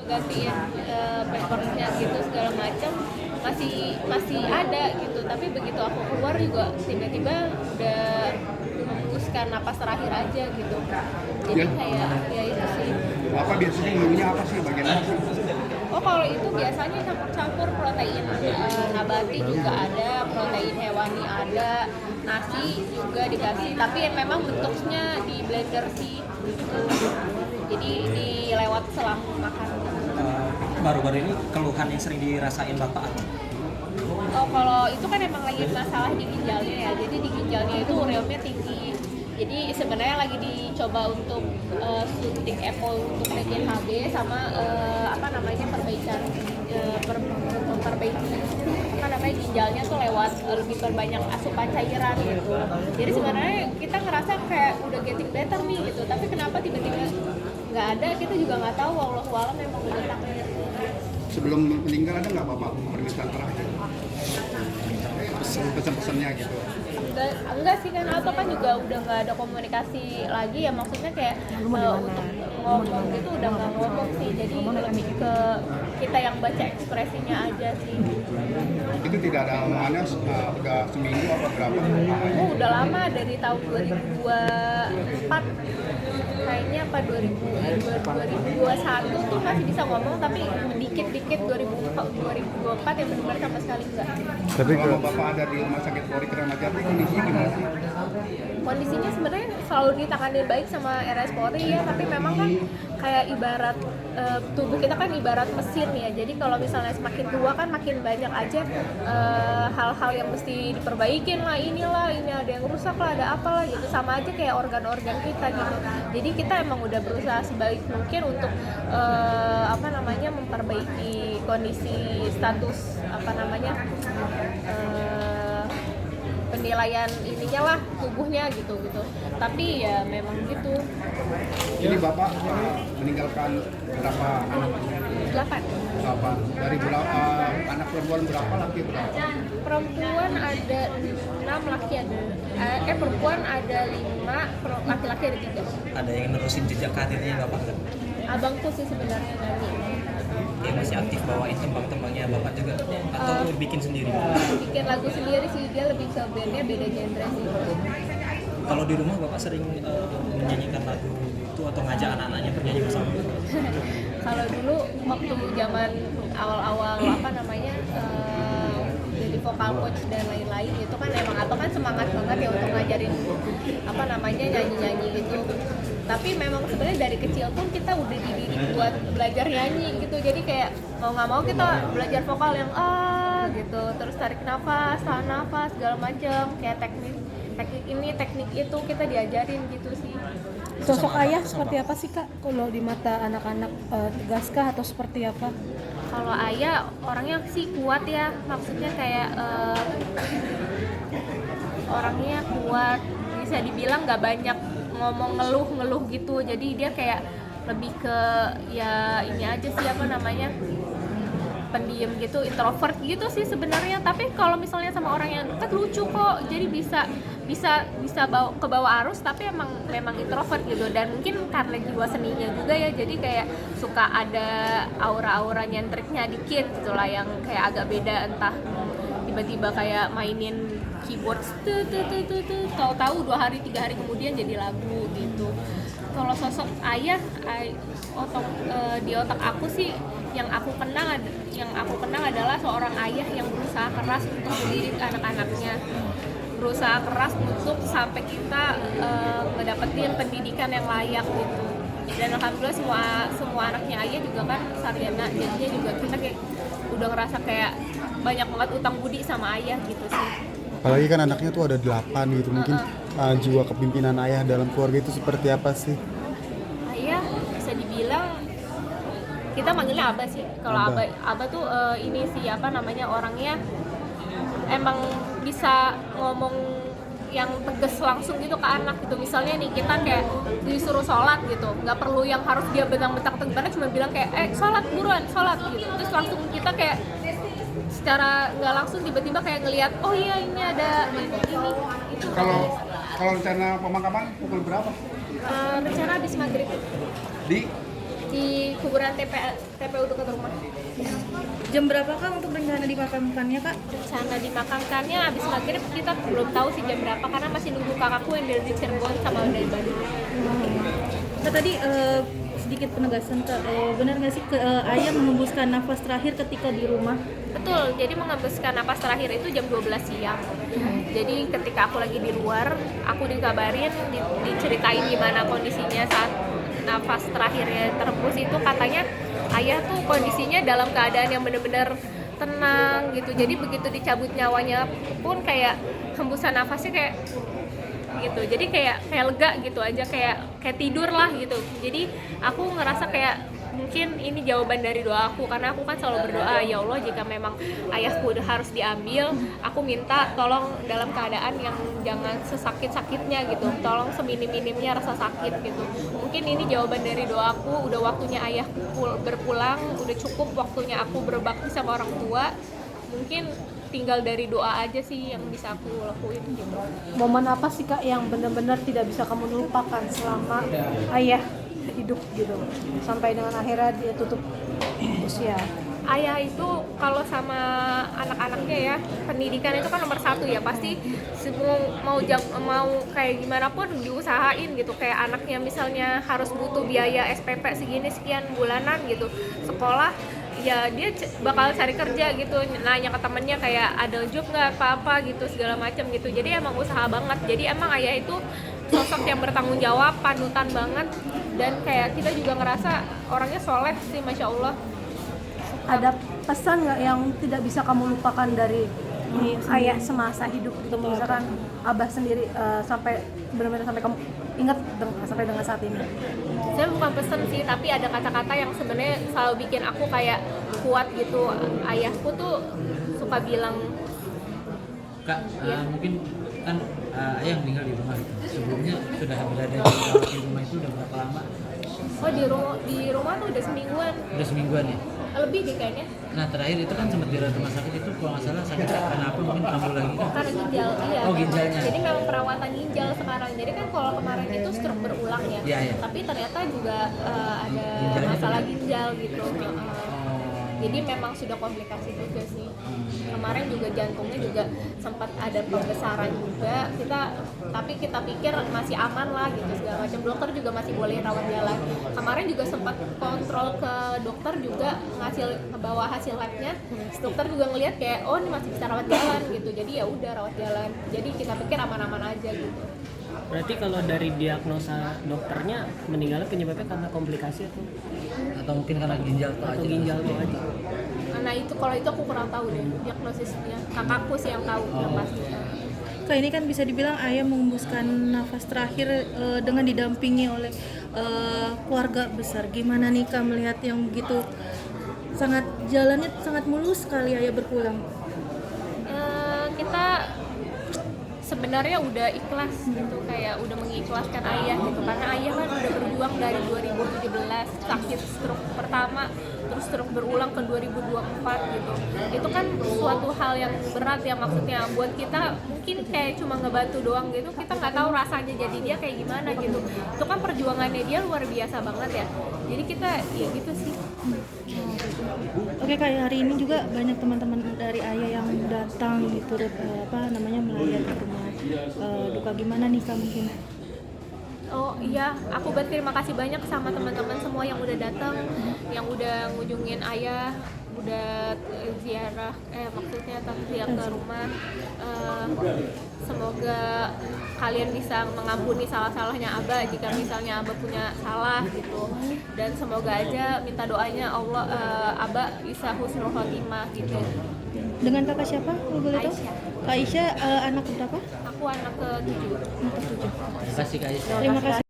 gantiin pampersnya gitu segala macam masih ada gitu, tapi begitu aku keluar juga tiba-tiba udah memutuskan napas terakhir aja gitu, jadi Ya. kayak ya itu sih. Apa biasanya menunya apa sih, bagian apa sih? Oh, kalau itu biasanya campur-campur protein nabati juga ada, protein hewani ada, nasi juga dikasih, tapi memang bentuknya di blender sih gitu. Jadi dilewat selang makan. Baru-baru ini keluhan yang sering dirasain Bapak apa? Oh, kalau itu kan emang lagi masalah di ginjalnya ya, jadi di ginjalnya itu ureumnya tinggi. Jadi sebenarnya lagi dicoba untuk suntik EPO untuk naikin HB sama perbaikan memperbaiki ginjalnya tuh lewat lebih perbanyak asupan cairan gitu. Jadi sebenarnya kita ngerasa kayak udah getting better nih gitu, tapi kenapa tiba-tiba nggak ada, kita juga nggak tahu. Wallahu alam memang udah takdir. Sebelum meninggal ada nggak Bapak permintaan terakhir? Pesan-pesannya gitu. Enggak sih, kan Alto kan juga udah nggak ada komunikasi lagi ya, maksudnya kayak untuk ngomong gitu udah nggak ngomong sih, jadi lebih ke kita yang baca ekspresinya aja sih. Itu tidak ada omongannya udah seminggu apa berapa? Oh, udah lama, dari tahun 2024 kayaknya, apa 2021 tuh masih bisa ngomong, tapi dikit-dikit 2024 yang benar-benar sama sekali enggak. Tapi kalau Bapak ada di Rumah Sakit Polri Kramat Jati, kondisinya gimana sih? Kondisinya sebenarnya selalu ditanganin baik sama RS Polri ya, tapi memang kan kayak ibarat tubuh kita kan ibarat mesin ya, jadi kalau misalnya semakin tua kan makin banyak aja hal-hal yang mesti diperbaikin lah, ini ada yang rusak lah, ada apalah gitu, sama aja kayak organ-organ kita gitu. Jadi kita emang udah berusaha sebaik mungkin untuk memperbaiki kondisi status penilaian ininya lah, tubuhnya gitu. Tapi ya memang gitu. Ini Bapak meninggalkan berapa anak? 8. Berapa? Dari berapa anak perempuan, berapa laki berapa? Perempuan ada 6, laki ada perempuan ada 5, laki-laki ada 3. Ada yang nerusin jejak karirnya Bapak nggak? Abangku sih sebenarnya nyanyi. Dia masih aktif bawain tembang-tembangnya Bapak juga? Atau bikin sendiri? Bikin lagu sendiri sih, dia lebih ke bandnya beda genre sih. Kalau di rumah Bapak sering menyanyikan lagu itu atau ngajak anak-anaknya bernyanyi bersama? Kalau dulu waktu zaman awal-awal jadi vokal coach dan lain-lain itu kan emang atau kan semangat banget ya untuk ngajarin nyanyi-nyanyi gitu. Tapi memang sebenarnya dari kecil pun kita udah dididik buat belajar nyanyi gitu. Jadi kayak mau nggak mau kita belajar vokal yang gitu, terus tarik nafas, tahan nafas, segala macam, kayak teknik ini, teknik itu kita diajarin gitu sih. Sosok ayah seperti apa sih Kak kalau di mata anak-anak, tegaskah atau seperti apa? Kalau ayah orangnya sih kuat ya, maksudnya kayak orangnya kuat, bisa dibilang nggak banyak ngomong ngeluh gitu, jadi dia kayak lebih ke ya ini aja sih pendiam gitu, introvert gitu sih sebenarnya. Tapi kalau misalnya sama orang yang dekat lucu kok, jadi bisa bawa ke bawah arus, tapi memang introvert gitu. Dan mungkin karena jiwa seninya juga ya, jadi kayak suka ada aura-aura nyentriknya dikit gitu lah, yang kayak agak beda, entah tiba-tiba kayak mainin keyboard tahu-tahu 2 hari 3 hari kemudian jadi lagu gitu. Kalau sosok ayah di otak aku sih yang aku kenang adalah seorang ayah yang berusaha keras untuk mendidik anak-anaknya, berusaha keras untuk sampai kita ngedapetin pendidikan yang layak gitu. Dan alhamdulillah semua anaknya ayah juga kan sarjana, jadinya juga kita kayak udah ngerasa kayak banyak banget utang budi sama ayah gitu sih. Apalagi kan anaknya tuh ada 8 gitu, mungkin jiwa kepimpinan ayah dalam keluarga itu seperti apa sih? Ayah bisa dibilang kita manggilnya Abah sih. Kalau Abah tuh ini sih orangnya emang bisa ngomong yang tegas langsung gitu ke anak gitu. Misalnya nih kita kayak disuruh sholat gitu, nggak perlu yang harus dia bentang-bentang tegaran, cuma bilang kayak sholat buruan, sholat gitu. Terus langsung kita kayak secara nggak langsung tiba-tiba kayak ngelihat, oh iya ini ada ini itu. Kalau rencana pemakaman pukul berapa? Rencana habis maghrib Di di kuburan TPU dekat rumah. Jam berapakah untuk rencana dimakamkannya kak? Rencana dimakamkannya habis maghrib, kita belum tahu sih jam berapa karena masih nunggu kakakku yang dari Cirebon sama dari Bandung. Nah tadi sedikit penegasan kak, benar nggak sih ayah mengembuskan nafas terakhir ketika di rumah? Betul, jadi mengembuskan napas terakhir itu jam 12 siang. Jadi ketika aku lagi di luar, aku dikabarin, diceritain gimana kondisinya saat nafas terakhirnya terhembus itu. Katanya ayah tuh kondisinya dalam keadaan yang benar-benar tenang gitu. Jadi begitu dicabut nyawanya pun kayak hembusan nafasnya kayak gitu. Jadi kayak lega gitu aja, kayak tidur lah gitu. Jadi aku ngerasa kayak mungkin ini jawaban dari doa aku, karena aku kan selalu berdoa, ya Allah jika memang ayahku harus diambil, aku minta tolong dalam keadaan yang jangan sesakit-sakitnya gitu, tolong seminim-minimnya rasa sakit gitu. Mungkin ini jawaban dari doaku, udah waktunya ayahku berpulang, udah cukup waktunya aku berbakti sama orang tua. Mungkin tinggal dari doa aja sih yang bisa aku lakuin gitu. Momen apa sih kak yang benar-benar tidak bisa kamu lupakan selama ayah hidup gitu sampai dengan akhirnya dia tutup usia? Ayah itu kalau sama anak-anaknya ya, pendidikan itu kan nomor satu ya, pasti semua mau kayak gimana pun diusahain gitu. Kayak anaknya misalnya harus butuh biaya SPP segini sekian bulanan gitu, sekolah ya dia bakal cari kerja gitu, nanya ke temennya kayak ada job nggak apa-apa gitu segala macam gitu. Jadi emang usaha banget. Jadi emang ayah itu sosok yang bertanggung jawab, panutan banget, dan kayak kita juga ngerasa orangnya soleh sih, masya Allah. Ada pesan nggak yang tidak bisa kamu lupakan dari ayah semasa hidup gitu, misalkan abah sendiri sampai benar-benar sampai kamu ingat sampai dengan saat ini? Saya bukan pesen sih, tapi ada kata-kata yang sebenarnya selalu bikin aku kayak kuat gitu. Ayahku tuh suka bilang, Kak, Iya. mungkin kan ayah meninggal di rumah gitu. Sebelumnya sudah berada di rumah itu udah berapa lama? oh di rumah tuh udah semingguan, Udah semingguan ya? lebih deh kayaknya. Nah terakhir itu kan sempat dirawat rumah sakit itu kalau nggak salah sakit karena apa, mungkin kambuh lagi kan? Karena ginjal, iya. Oh, ginjalnya. Jadi memang perawatan ginjal sekarang. Jadi kan kalau kemarin itu stroke berulang ya. Iya, iya. Tapi ternyata juga ada Ginjalnya masalah juga. ginjal gitu. Oh. Jadi memang sudah komplikasi juga sih. Kemarin juga jantungnya juga sempat ada pembesaran juga. Tapi kita pikir masih aman lah gitu segala macam. Dokter juga masih boleh rawat jalan. Kemarin juga sempat kontrol ke dokter juga bawa hasil labnya. Dokter juga ngelihat kayak oh ini masih bisa rawat jalan gitu. Jadi ya udah rawat jalan. Jadi kita pikir aman-aman aja gitu. Berarti kalau dari diagnosa dokternya meninggalnya penyebabnya karena komplikasi Atau mungkin karena ginjal tuh atau aja. ginjal tuh aja? Nah itu kalau itu aku kurang tahu deh diagnosisnya. Kakakku sih yang tahu yang pasti. Kak, ini kan bisa dibilang ayah mengembuskan nafas terakhir dengan didampingi oleh keluarga besar. Gimana nih Kak melihat yang begitu jalannya sangat mulus sekali ayah berpulang? Kita sebenarnya udah ikhlas gitu, kayak udah mengikhlaskan ayah gitu, karena ayah kan udah berjuang dari 2017 sakit stroke pertama, terus stroke berulang ke 2024 gitu. Itu kan suatu hal yang berat ya, maksudnya buat kita mungkin kayak cuma ngebantu doang gitu, kita nggak tahu rasanya jadi dia kayak gimana gitu. Itu kan perjuangannya dia luar biasa banget ya, jadi kita ya gitu sih. Oke Kak, hari ini juga banyak teman-teman dari ayah yang datang turut melayat ke rumah duka. Gimana nih Kak mungkin? Oh iya, aku berterima kasih banyak sama teman-teman semua yang udah datang, yang udah ngunjungin ayah, udah ziarah, maksudnya takziah ke rumah. Semoga kalian bisa mengampuni salah-salahnya Abah jika misalnya Abah punya salah gitu, dan semoga aja minta doanya Allah Abah bisa husnul khotimah gitu. Dengan kakak siapa? Kalau boleh tahu? Aisyah. Kak Aisyah anak berapa? Aku anak ke-7. Terima kasih Kak Aisyah. Terima kasih.